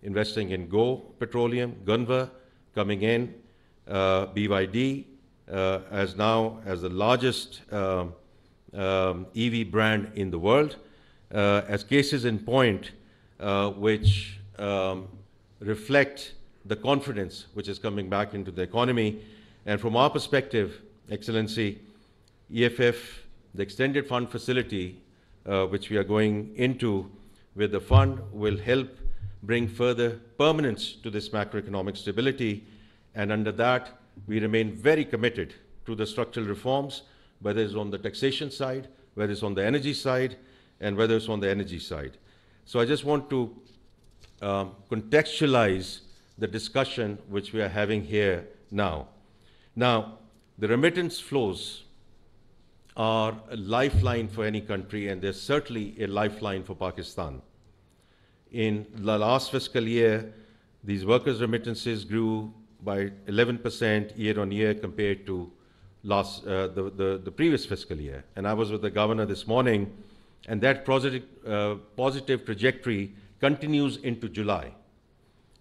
investing in Go Petroleum, Gunvor coming in, BYD as the largest EV brand in the world, as cases in point which reflect the confidence which is coming back into the economy. And from our perspective, Excellency, EFF, the extended fund facility, which we are going into with the fund, will help bring further permanence to this macroeconomic stability. And under that, we remain very committed to the structural reforms, whether it's on the taxation side, whether it's on the energy side, and whether it's on the energy side. So I just want to contextualize the discussion which we are having here now. Now, the remittance flows are a lifeline for any country, and they're certainly a lifeline for Pakistan. In the last fiscal year, these workers' remittances grew by 11% year on year compared to the previous fiscal year. And I was with the governor this morning, and that positive trajectory continues into July.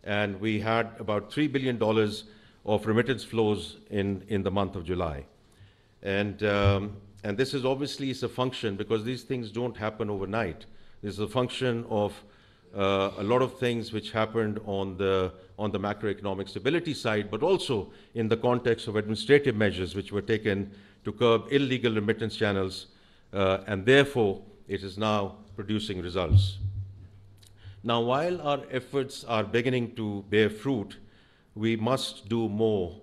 And we had about $3 billion of remittance flows in the month of July. And this is obviously a function, because these things don't happen overnight. This is a function of a lot of things which happened on the macroeconomic stability side, but also in the context of administrative measures which were taken to curb illegal remittance channels, and therefore it is now producing results. Now, while our efforts are beginning to bear fruit, we must do more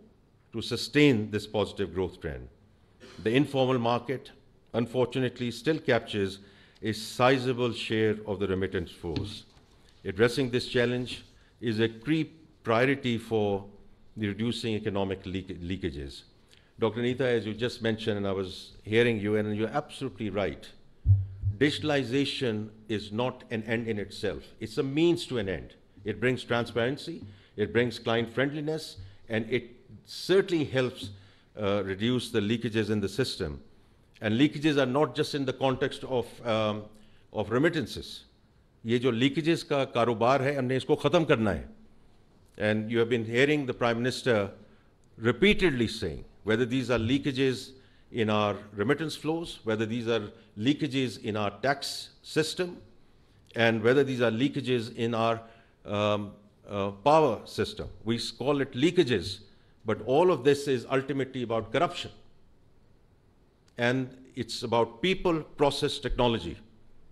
to sustain this positive growth trend. The informal market, unfortunately, still captures a sizable share of the remittance flows. Addressing this challenge is a key priority for the reducing economic leakages. Dr. Neeta, as you just mentioned, and I was hearing you, and you're absolutely right, digitalization is not an end in itself. It's a means to an end. It brings transparency, it brings client friendliness, and it certainly helps reduce the leakages in the system. And leakages are not just in the context of remittances. ये जो leakages का कारोबार है, हमने इसको ख़त्म करना है. And you have been hearing the Prime Minister repeatedly saying, whether these are leakages in our remittance flows, whether these are leakages in our tax system, and whether these are leakages in our power system. We call it leakages, but all of this is ultimately about corruption. And it's about people, process, technology.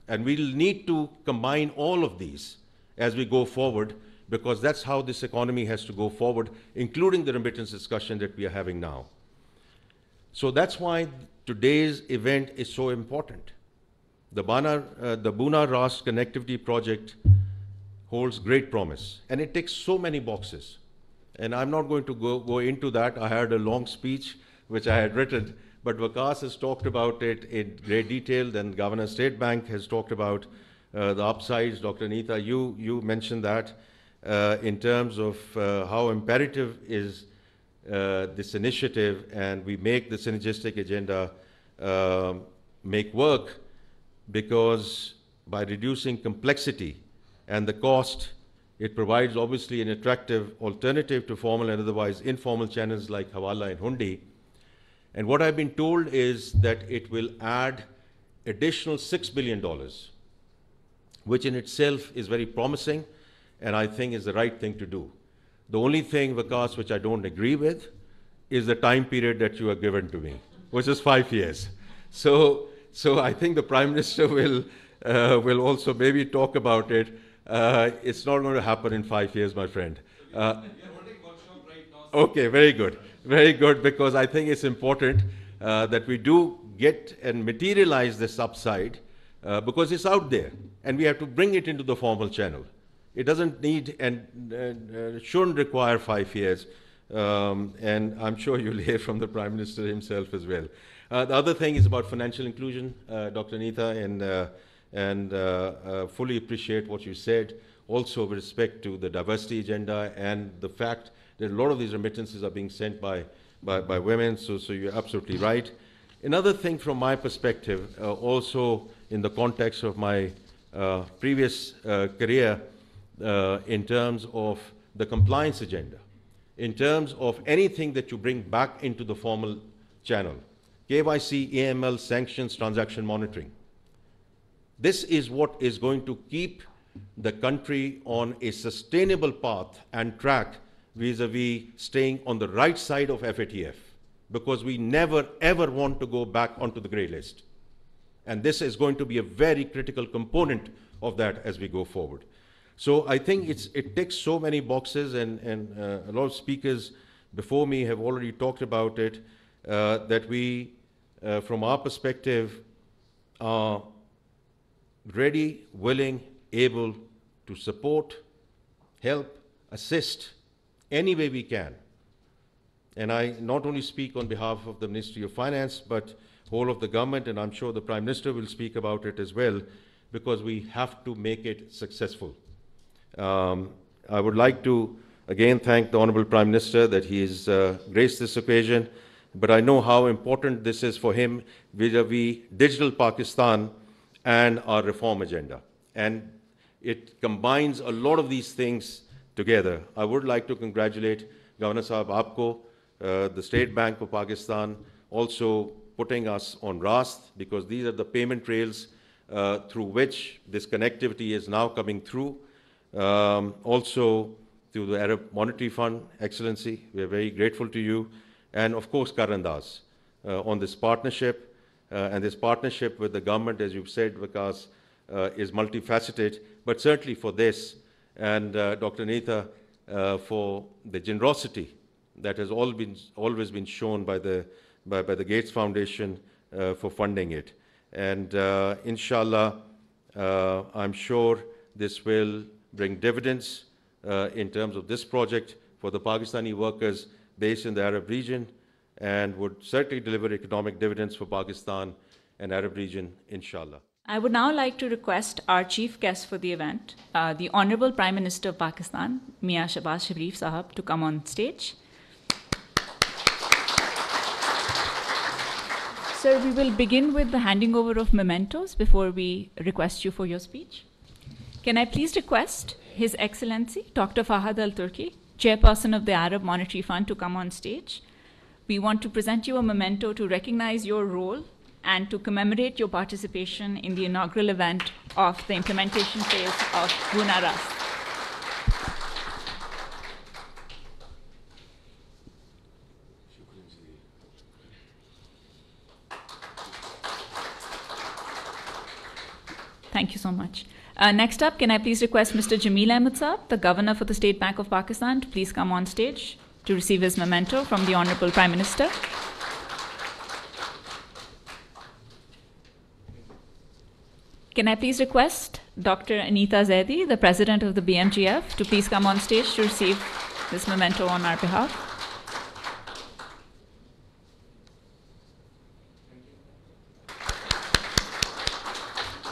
And we'll need to combine all of these as we go forward, because that's how this economy has to go forward, including the remittance discussion that we are having now. So that's why today's event is so important. The Buna Rast connectivity project holds great promise, and it ticks so many boxes. And I'm not going to go into that. I had a long speech which I had written, but Vikas has talked about it in great detail. Then Governor State Bank has talked about the upsides. Dr. Neeta, you mentioned that in terms of how imperative is this initiative, and we make the synergistic agenda make work, because by reducing complexity and the cost, it provides obviously an attractive alternative to formal and otherwise informal channels like Hawala and Hundi. And what I've been told is that it will add additional $6 billion, which in itself is very promising, and I think is the right thing to do. The only thing, Vikas, which I don't agree with is the time period that you are given to me, which is 5 years. So I think the Prime Minister will also maybe talk about it. It's not going to happen in 5 years, my friend. We are holding workshop right now. Okay, very good. Very good, because I think it's important that we do get and materialize this upside, because it's out there, and we have to bring it into the formal channel. It doesn't need and shouldn't require 5 years, and I'm sure you'll hear from the Prime Minister himself as well. The other thing is about financial inclusion, Dr. Neeta, and fully appreciate what you said, also with respect to the diversity agenda and the fact that a lot of these remittances are being sent by women, so you're absolutely right. Another thing from my perspective, also in the context of my previous career, in terms of the compliance agenda, in terms of anything that you bring back into the formal channel, KYC, AML, sanctions, transaction monitoring. This is what is going to keep the country on a sustainable path and track vis-a-vis staying on the right side of FATF, because we never ever want to go back onto the grey list. And this is going to be a very critical component of that as we go forward. So I think it ticks so many boxes, and a lot of speakers before me have already talked about it, that we, from our perspective, are ready, willing, able to support, help, assist any way we can. And I not only speak on behalf of the Ministry of Finance, but whole of the government, and I'm sure the Prime Minister will speak about it as well, because we have to make it successful. I would like to again thank the Honorable Prime Minister that he has graced this occasion, but I know how important this is for him vis-a-vis digital Pakistan and our reform agenda. And it combines a lot of these things together. I would like to congratulate Governor Sahab Aapko, the State Bank of Pakistan, also putting us on Raat, because these are the payment rails through which this connectivity is now coming through. Also to the Arab Monetary Fund, Excellency, we are very grateful to you. And of course, Karandaz, on this partnership. And this partnership with the government, as you've said, Vikas, is multifaceted, but certainly for this, and Dr. Neeta, for the generosity that has always been shown by the Gates Foundation for funding it. And inshallah, I'm sure this will bring dividends in terms of this project for the Pakistani workers based in the Arab region, and would certainly deliver economic dividends for Pakistan and Arab region, inshallah. I would now like to request our chief guest for the event, the Honorable Prime Minister of Pakistan, Mian Shahbaz Sharif Sahab, to come on stage. Sir, we will begin with the handing over of mementos before we request you for your speech. Can I please request His Excellency, Dr. Fahad Al-Turki, Chairperson of the Arab Monetary Fund, to come on stage. We want to present you a memento to recognize your role and to commemorate your participation in the inaugural event of the implementation phase of Dunya Raat. Thank you so much. Next up, can I please request Mr. Jameel Ahmed Saab, the Governor for the State Bank of Pakistan, to please come on stage to receive his memento from the Honorable Prime Minister. Can I please request Dr. Anita Zaidi, the President of the BMGF, to please come on stage to receive this memento on our behalf.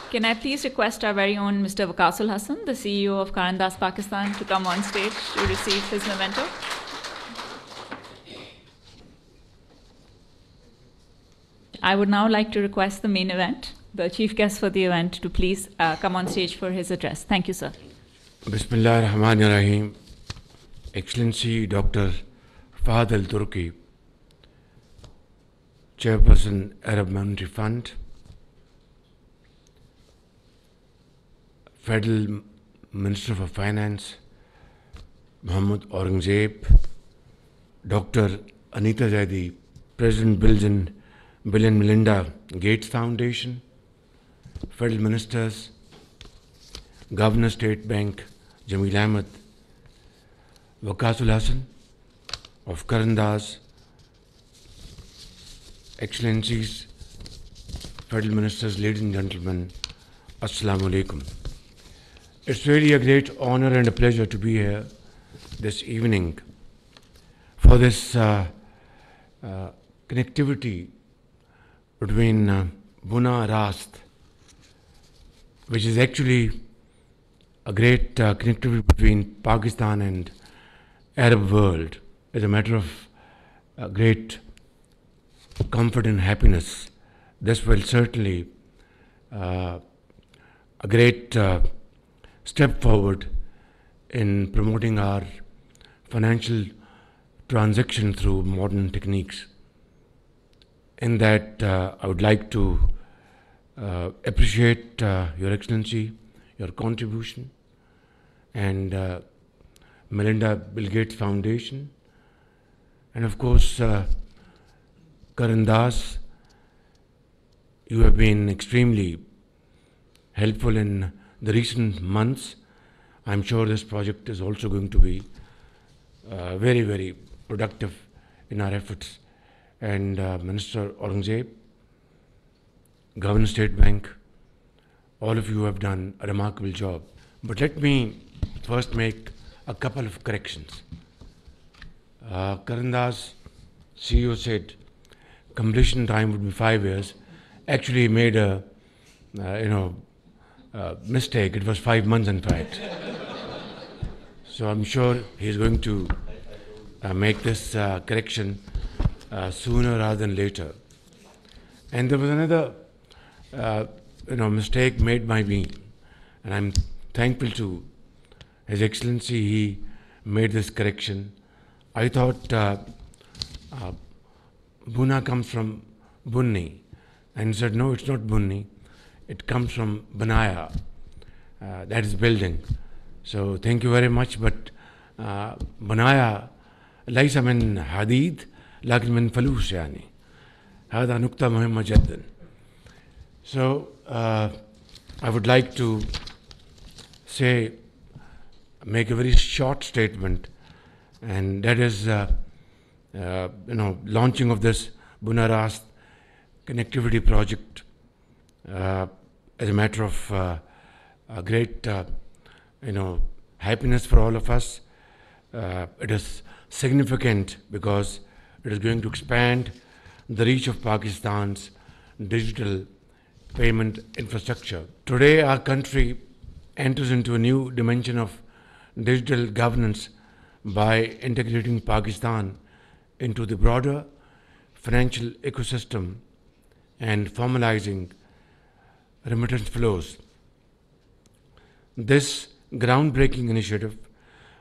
Can I please request our very own Mr. Waqasul Hassan, the CEO of Karandaz Pakistan, to come on stage to receive his memento. I would now like to request the main event, the chief guest for the event, to please come on stage for his address. Thank you, sir. Bismillah ar-Rahman ar-Rahim. Excellency Dr. Fahad Al-Turki, Chairperson, Arab Monetary Fund, Federal Minister for Finance, Mohammed Aurangzeb, Dr. Anita Zaidi, President Bill and Melinda Gates Foundation, Federal Ministers, Governor State Bank, Jameel Ahmed, Waqasul Hassan of Karandaz, Excellencies, Federal Ministers, ladies and gentlemen, Assalamu Alaikum. It's really a great honor and a pleasure to be here this evening for this connectivity between Dunya Raat, which is actually a great connectivity between Pakistan and Arab world. It's a matter of great comfort and happiness. This will certainly a great step forward in promoting our financial transaction through modern techniques. In that, I would like to appreciate Your Excellency, your contribution, and Melinda Bill Gates Foundation, and of course, Karan Das. You have been extremely helpful in the recent months. I'm sure this project is also going to be very, very productive in our efforts. And Minister Aurangzeb, Governor State Bank, all of you have done a remarkable job. But let me first make a couple of corrections. Karan Das, CEO, said completion time would be 5 years. Actually, he made a mistake. It was 5 months, in fact. So I'm sure he's going to make this correction sooner rather than later. And there was another mistake made by me, and I'm thankful to His Excellency. He made this correction. I thought Buna comes from Bunni, and he said, no, it's not Bunni. It comes from Banaya. That is building. So thank you very much. But Banaya ليس من حديد لكن من فلوس يعني. هذا نقطة مهمة جدا. So I would like to make a very short statement, and that is launching of this Buna connectivity project as a matter of great happiness for all of us. It is significant because it is going to expand the reach of Pakistan's digital payment infrastructure. Today, our country enters into a new dimension of digital governance by integrating Pakistan into the broader financial ecosystem and formalizing remittance flows. This groundbreaking initiative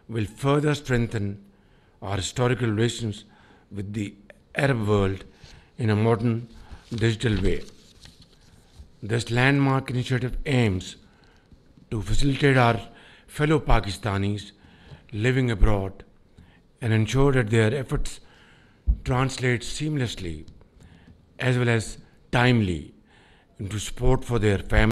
will further strengthen our historical relations with the Arab world in a modern digital way. This landmark initiative aims to facilitate our fellow Pakistanis living abroad and ensure that their efforts translate seamlessly as well as timely into support for their families